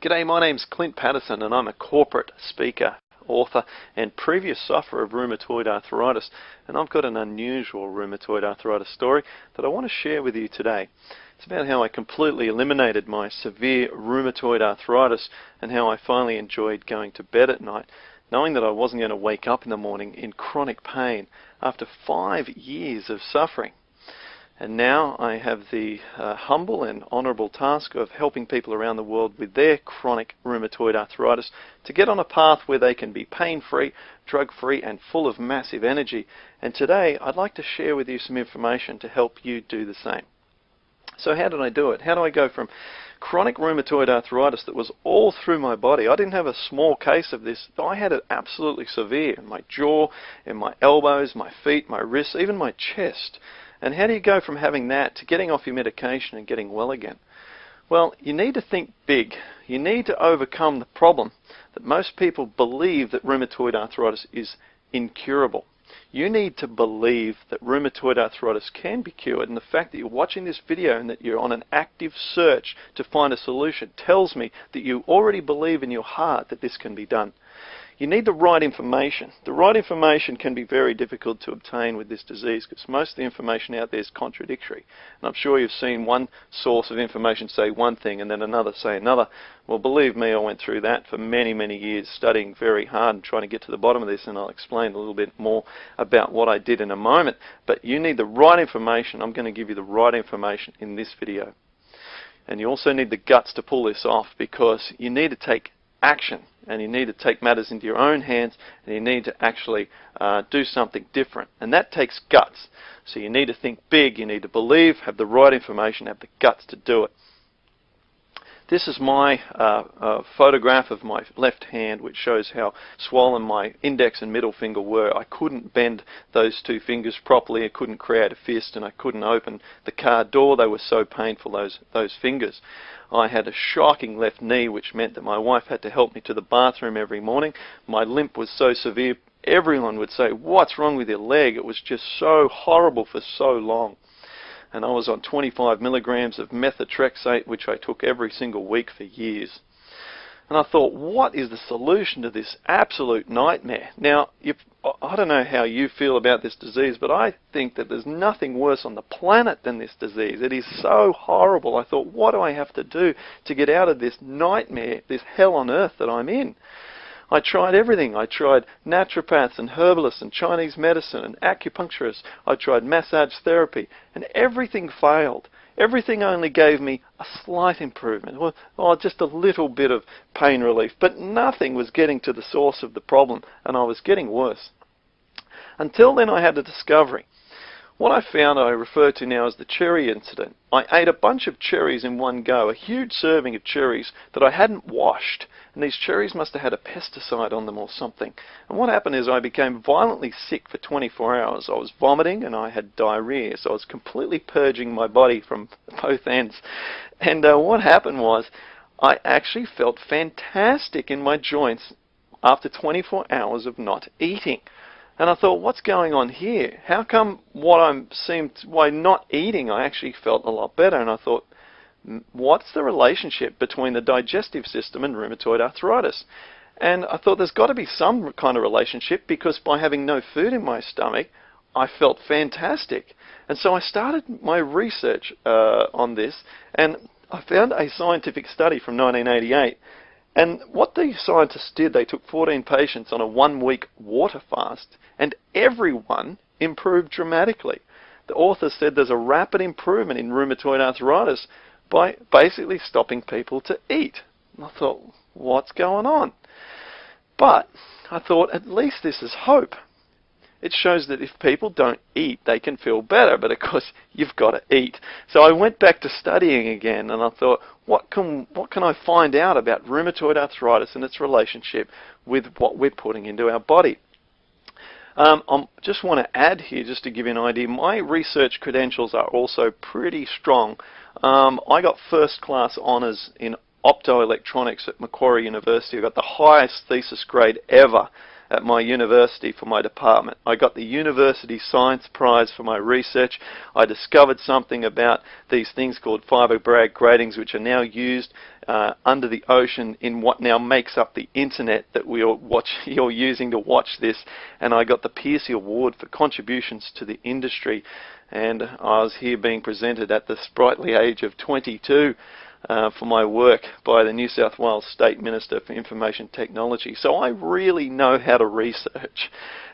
G'day, my name's Clint Patterson and I'm a corporate speaker, author and previous sufferer of rheumatoid arthritis, and I've got an unusual rheumatoid arthritis story that I want to share with you today. It's about how I completely eliminated my severe rheumatoid arthritis and how I finally enjoyed going to bed at night, knowing that I wasn't going to wake up in the morning in chronic pain after 5 years of suffering. And now I have the humble and honourable task of helping people around the world with their chronic rheumatoid arthritis to get on a path where they can be pain-free, drug-free and full of massive energy. And today I'd like to share with you some information to help you do the same. So how did I do it? How do I go from chronic rheumatoid arthritis that was all through my body? I didn't have a small case of this. I had it absolutely severe in my jaw, in my elbows, my feet, my wrists, even my chest. And how do you go from having that to getting off your medication and getting well again? Well, you need to think big. You need to overcome the problem that most people believe that rheumatoid arthritis is incurable. You need to believe that rheumatoid arthritis can be cured, and the fact that you're watching this video and that you're on an active search to find a solution tells me that you already believe in your heart that this can be done. You need the right information. The right information can be very difficult to obtain with this disease because most of the information out there is contradictory. And I'm sure you've seen one source of information say one thing and then another say another. Well, believe me, I went through that for many, many years, studying very hard and trying to get to the bottom of this, and I'll explain a little bit more about what I did in a moment. But you need the right information. I'm going to give you the right information in this video. And you also need the guts to pull this off, because you need to take action, and you need to take matters into your own hands, and you need to actually do something different, and that takes guts. So you need to think big, you need to believe, have the right information, have the guts to do it. This is my photograph of my left hand, which shows how swollen my index and middle finger were. I couldn't bend those two fingers properly, I couldn't create a fist, and I couldn't open the car door. They were so painful, those fingers. I had a shocking left knee, which meant that my wife had to help me to the bathroom every morning. My limp was so severe, everyone would say, "What's wrong with your leg?" It was just so horrible for so long. And I was on 25 milligrams of methotrexate, which I took every single week for years. And I thought, what is the solution to this absolute nightmare? Now, I don't know how you feel about this disease, but I think that there's nothing worse on the planet than this disease. It is so horrible. I thought, what do I have to do to get out of this nightmare, this hell on earth that I'm in? I tried everything. I tried naturopaths and herbalists and Chinese medicine and acupuncturists. I tried massage therapy, and everything failed. Everything only gave me a slight improvement, or just a little bit of pain relief, but nothing was getting to the source of the problem, and I was getting worse. Until then, I had a discovery. What I found I refer to now as the cherry incident. I ate a bunch of cherries in one go, a huge serving of cherries that I hadn't washed, and these cherries must have had a pesticide on them or something. And what happened is I became violently sick for 24 hours. I was vomiting and I had diarrhea, so I was completely purging my body from both ends. And what happened was I actually felt fantastic in my joints after 24 hours of not eating. And I thought, what's going on here? How come why not eating I actually felt a lot better? And I thought, what's the relationship between the digestive system and rheumatoid arthritis? And I thought there's got to be some kind of relationship, because by having no food in my stomach, I felt fantastic. And so I started my research on this, and I found a scientific study from 1988. And what the scientists did, they took 14 patients on a 1-week water fast, and everyone improved dramatically. The author said there's a rapid improvement in rheumatoid arthritis by basically stopping people to eat. And I thought, what's going on? But I thought, at least this is hope. It shows that if people don't eat, they can feel better, but of course you've got to eat. So I went back to studying again, and I thought, what can I find out about rheumatoid arthritis and its relationship with what we're putting into our body? I just want to add here, just to give you an idea, my research credentials are also pretty strong. I got first-class honours in optoelectronics at Macquarie University. I got the highest thesis grade ever. at my university for my department. I got the University Science Prize for my research. I discovered something about these things called fibre Bragg gratings, which are now used under the ocean in what now makes up the internet that you're using to watch this. And I got the Piercy Award for contributions to the industry. And I was here being presented at the sprightly age of 22 for my work by the New South Wales State Minister for Information Technology. So I really know how to research.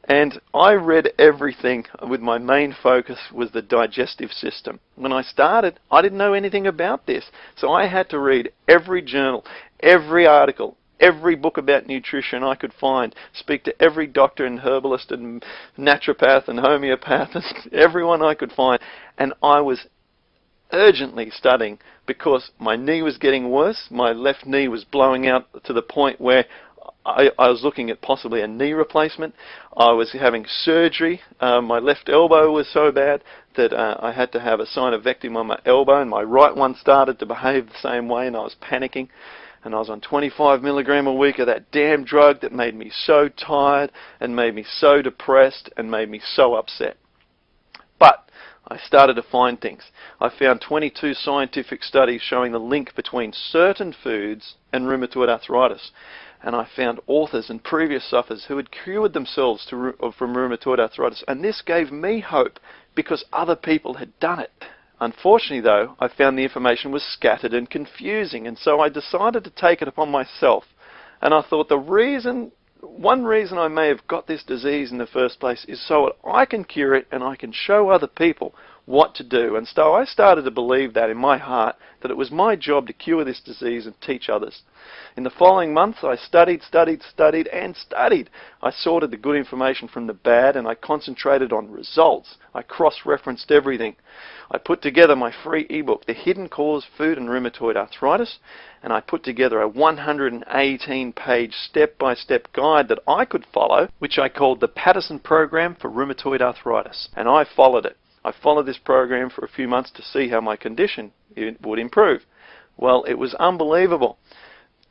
And I read everything with my main focus was the digestive system. When I started, I didn't know anything about this. So I had to read every journal, every article, every book about nutrition I could find, speak to every doctor and herbalist and naturopath and homeopath, and everyone I could find. And I was urgently studying because my knee was getting worse. My left knee was blowing out to the point where I was looking at possibly a knee replacement. I was having surgery. My left elbow was so bad that I had to have a synovectomy on my elbow, and my right one started to behave the same way, and I was panicking. And I was on 25 milligram a week of that damn drug that made me so tired and made me so depressed and made me so upset. But I started to find things. I found 22 scientific studies showing the link between certain foods and rheumatoid arthritis. And I found authors and previous sufferers who had cured themselves from rheumatoid arthritis. And this gave me hope because other people had done it. Unfortunately, though, I found the information was scattered and confusing, and so I decided to take it upon myself. And I thought one reason I may have got this disease in the first place is so that I can cure it and I can show other people what to do. And so I started to believe that in my heart, that it was my job to cure this disease and teach others. In the following months, I studied. I sorted the good information from the bad, and I concentrated on results. I cross-referenced everything. I put together my free ebook, The Hidden Cause, Food and Rheumatoid Arthritis, and I put together a 118-page step-by-step guide that I could follow, which I called the Patterson Program for Rheumatoid Arthritis. And I followed it. I followed this program for a few months to see how my condition would improve. Well, it was unbelievable.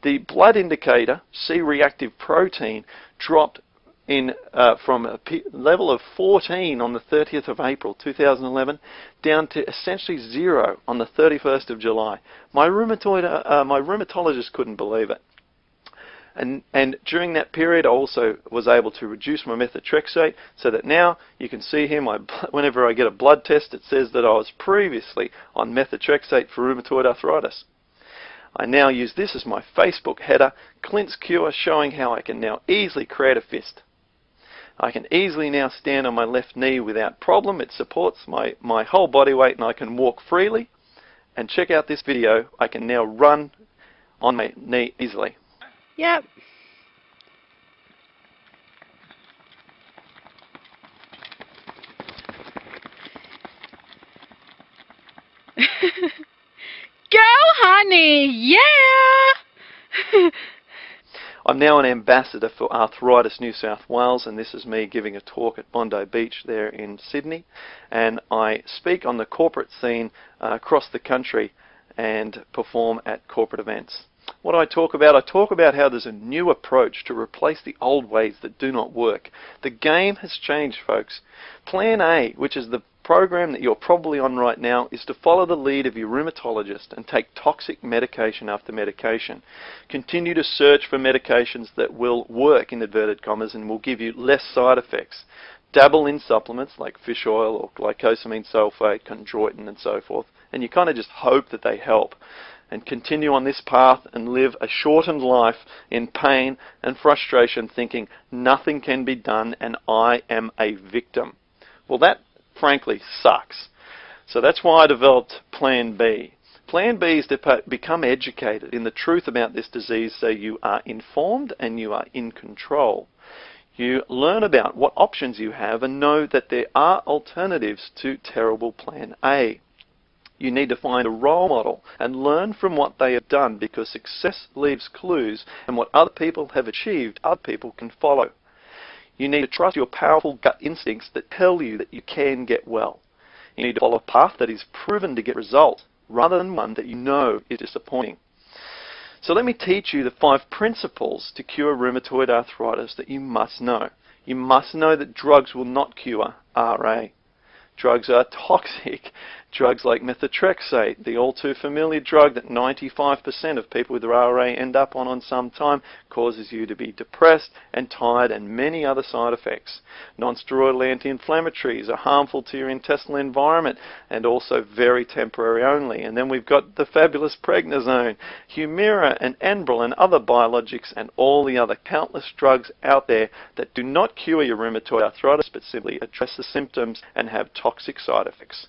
The blood indicator, C-reactive protein, dropped from a level of 14 on the 30th of April 2011 down to essentially 0 on the 31st of July. My rheumatologist couldn't believe it. And during that period, I also was able to reduce my methotrexate so that now you can see here, whenever I get a blood test, it says that I was previously on methotrexate for rheumatoid arthritis. I now use this as my Facebook header, Clint's Cure, showing how I can now easily create a fist. I can easily now stand on my left knee without problem. It supports my whole body weight, and I can walk freely. And check out this video. I can now run on my knee easily. Yep. Go, honey! Yeah! I'm now an ambassador for Arthritis New South Wales, and this is me giving a talk at Bondi Beach there in Sydney. And I speak on the corporate scene across the country and perform at corporate events. What do I talk about? I talk about how there's a new approach to replace the old ways that do not work. The game has changed, folks. Plan A, which is the program that you're probably on right now, is to follow the lead of your rheumatologist and take toxic medication after medication. Continue to search for medications that will work, in inverted commas, and will give you less side effects. Dabble in supplements like fish oil or glycosamine sulfate, chondroitin and so forth, and you kind of just hope that they help. And continue on this path and live a shortened life in pain and frustration, thinking nothing can be done and I am a victim. Well, that frankly sucks. So that's why I developed Plan B. Plan B is to become educated in the truth about this disease so you are informed and you are in control. You learn about what options you have and know that there are alternatives to terrible Plan A. You need to find a role model and learn from what they have done, because success leaves clues, and what other people have achieved, other people can follow. You need to trust your powerful gut instincts that tell you that you can get well. You need to follow a path that is proven to get results, rather than one that you know is disappointing. So let me teach you the 5 principles to cure rheumatoid arthritis that you must know. You must know that drugs will not cure RA. Drugs are toxic. Drugs like methotrexate, the all too familiar drug that 95% of people with RA end up on some time, causes you to be depressed and tired and many other side effects. Non-steroidal anti-inflammatories are harmful to your intestinal environment and also very temporary only. And then we've got the fabulous prednisone, Humira and Enbrel and other biologics and all the other countless drugs out there that do not cure your rheumatoid arthritis but simply address the symptoms and have toxic side effects.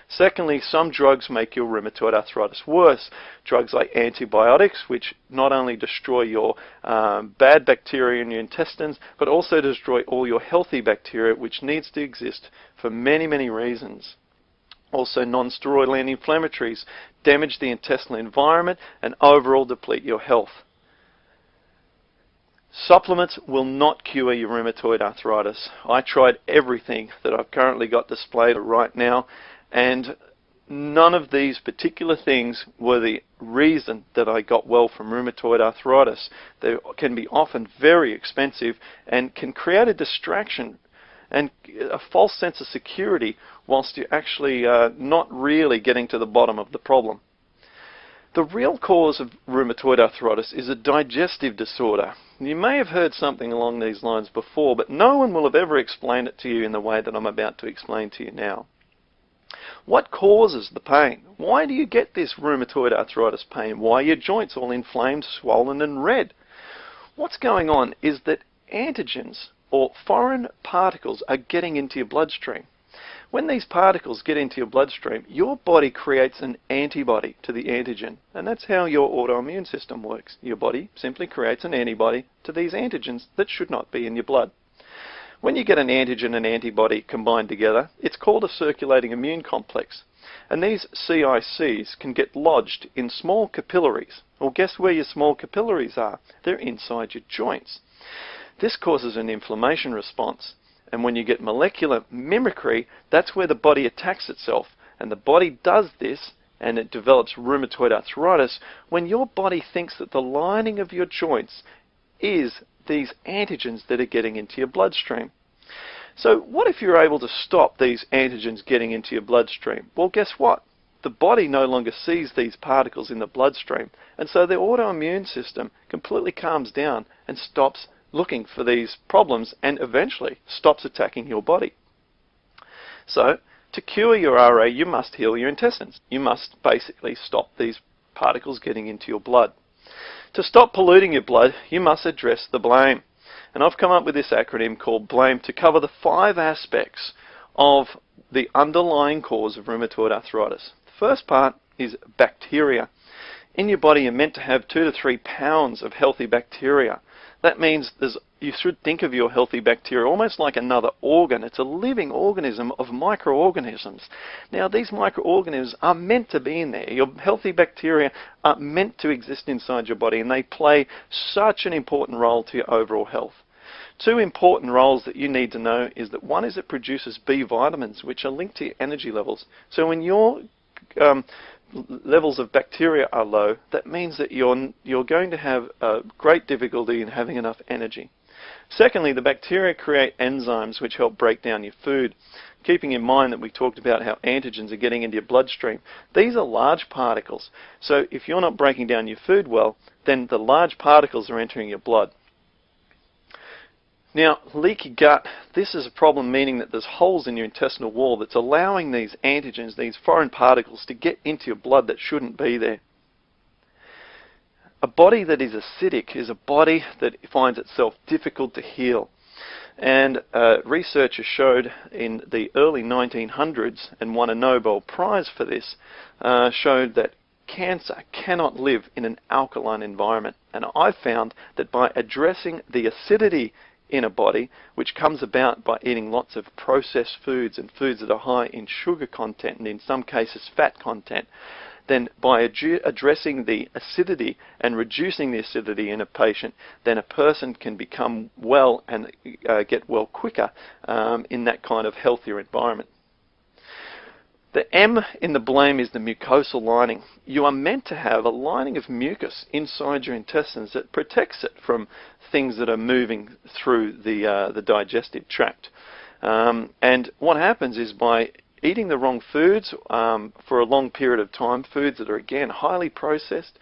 Secondly, some drugs make your rheumatoid arthritis worse. Drugs like antibiotics, which not only destroy your bad bacteria in your intestines, but also destroy all your healthy bacteria, which needs to exist for many, many reasons. Also, non-steroidal anti-inflammatories damage the intestinal environment and overall deplete your health. Supplements will not cure your rheumatoid arthritis. I tried everything that I've currently got displayed right now, and none of these particular things were the reason that I got well from rheumatoid arthritis. They can be often very expensive and can create a distraction and a false sense of security whilst you're actually not really getting to the bottom of the problem. The real cause of rheumatoid arthritis is a digestive disorder. You may have heard something along these lines before, but no one will have ever explained it to you in the way that I'm about to explain to you now. What causes the pain? Why do you get this rheumatoid arthritis pain? Why are your joints all inflamed, swollen and red? What's going on is that antigens or foreign particles are getting into your bloodstream. When these particles get into your bloodstream, your body creates an antibody to the antigen, and that's how your autoimmune system works. Your body simply creates an antibody to these antigens that should not be in your blood. When you get an antigen and antibody combined together, it's called a circulating immune complex. And these CICs can get lodged in small capillaries. Well, guess where your small capillaries are? They're inside your joints. This causes an inflammation response. And when you get molecular mimicry, that's where the body attacks itself. And the body does this, and it develops rheumatoid arthritis, when your body thinks that the lining of your joints is these antigens that are getting into your bloodstream. So what if you're able to stop these antigens getting into your bloodstream? Well, guess what? The body no longer sees these particles in the bloodstream, and so the autoimmune system completely calms down and stops looking for these problems and eventually stops attacking your body. So, to cure your RA, you must heal your intestines. You must basically stop these particles getting into your blood. To stop polluting your blood, you must address the blame. And I've come up with this acronym called BLAME to cover the 5 aspects of the underlying cause of rheumatoid arthritis. The first part is bacteria. In your body, you're meant to have 2 to 3 pounds of healthy bacteria. That means you should think of your healthy bacteria almost like another organ. It's a living organism of microorganisms. Now, these microorganisms are meant to be in there. Your healthy bacteria are meant to exist inside your body, and they play such an important role to your overall health. 2 important roles that you need to know is that one is it produces B vitamins, which are linked to your energy levels. So when your levels of bacteria are low, that means that you're going to have great difficulty in having enough energy. Secondly, the bacteria create enzymes which help break down your food. Keeping in mind that we talked about how antigens are getting into your bloodstream, these are large particles. So if you're not breaking down your food well, then the large particles are entering your blood. Now, leaky gut, this is a problem, meaning that there's holes in your intestinal wall that's allowing these antigens, these foreign particles, to get into your blood that shouldn't be there. A body that is acidic is a body that finds itself difficult to heal. And researchers showed in the early 1900s, and won a Nobel Prize for this, showed that cancer cannot live in an alkaline environment. And I found that by addressing the acidity in a body, which comes about by eating lots of processed foods and foods that are high in sugar content and in some cases fat content, then by addressing the acidity and reducing the acidity in a patient, then a person can become well and get well quicker in that kind of healthier environment. The M in the blame is the mucosal lining. You are meant to have a lining of mucus inside your intestines that protects it from things that are moving through the digestive tract. And what happens is by eating the wrong foods for a long period of time, foods that are again highly processed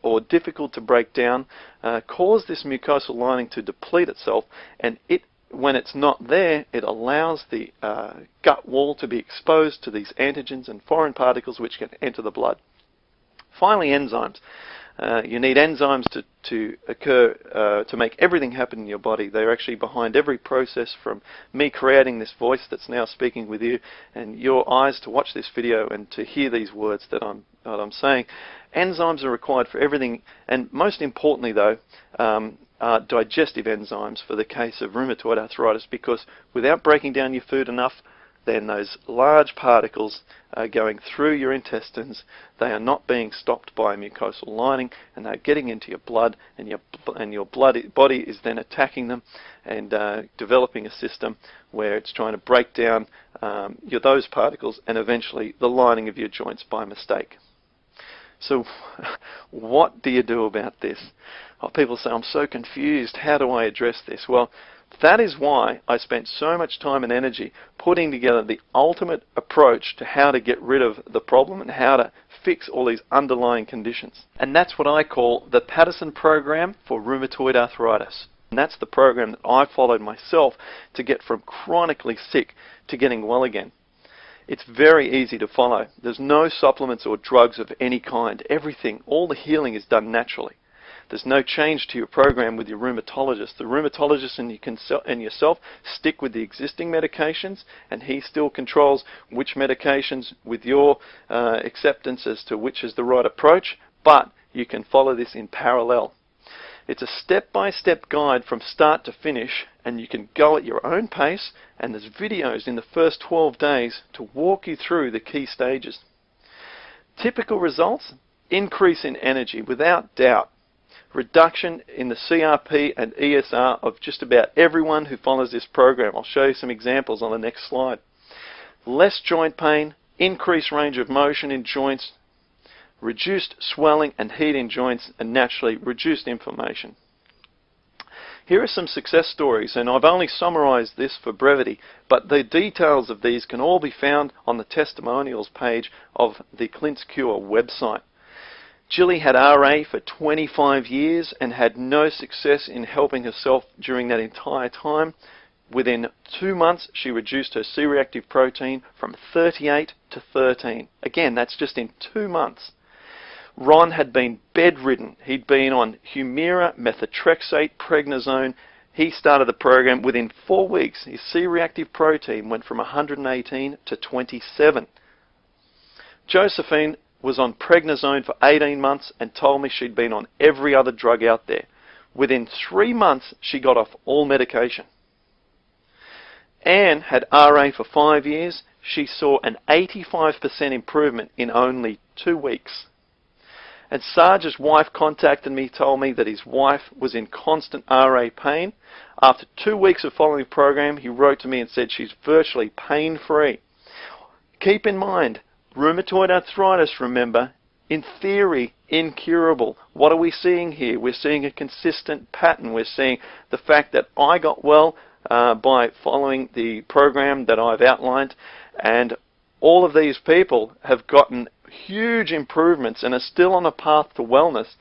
or difficult to break down, cause this mucosal lining to deplete itself, and when it's not there, it allows the gut wall to be exposed to these antigens and foreign particles which can enter the blood. Finally, enzymes. You need enzymes to occur to make everything happen in your body. They're actually behind every process, from me creating this voice that's now speaking with you, and your eyes to watch this video and to hear these words that I'm saying. Enzymes are required for everything, and most importantly though, are digestive enzymes for the case of rheumatoid arthritis, because without breaking down your food enough, then those large particles are going through your intestines. They are not being stopped by a mucosal lining, and they're getting into your blood, and your body is then attacking them and developing a system where it's trying to break down those particles and eventually the lining of your joints by mistake. So what do you do about this? People say, I'm so confused, how do I address this? Well, that is why I spent so much time and energy putting together the ultimate approach to how to get rid of the problem and how to fix all these underlying conditions. And that's what I call the Patterson program for rheumatoid arthritis. And that's the program that I followed myself to get from chronically sick to getting well again. It's very easy to follow. There's no supplements or drugs of any kind. Everything, all the healing is done naturally. There's no change to your program with your rheumatologist. The rheumatologist and yourself stick with the existing medications, and he still controls which medications with your acceptance as to which is the right approach, but you can follow this in parallel. It's a step-by-step guide from start to finish, and you can go at your own pace, and there's videos in the first 12 days to walk you through the key stages. Typical results: increase in energy without doubt, reduction in the CRP and ESR of just about everyone who follows this program. I'll show you some examples on the next slide. Less joint pain, increased range of motion in joints, reduced swelling and heat in joints, and naturally reduced inflammation. Here are some success stories, and I've only summarized this for brevity, but the details of these can all be found on the testimonials page of the Clint's Cure website. Jilly had RA for 25 years and had no success in helping herself during that entire time. Within 2 months, she reduced her C-reactive protein from 38 to 13. Again, that's just in 2 months. Ron had been bedridden. He'd been on Humira, methotrexate, prednisone. He started the program. Within 4 weeks, his C-reactive protein went from 118 to 27. Josephine was on prednisone for 18 months and told me she'd been on every other drug out there. Within 3 months, she got off all medication. Anne had RA for 5 years. She saw an 85% improvement in only 2 weeks. And Sarge's wife contacted me, told me that his wife was in constant RA pain. After 2 weeks of following the program, he wrote to me and said she's virtually pain-free. Keep in mind, rheumatoid arthritis, remember, in theory, incurable. What are we seeing here? We're seeing a consistent pattern. We're seeing the fact that I got well by following the program that I've outlined, and all of these people have gotten huge improvements and are still on a path to wellness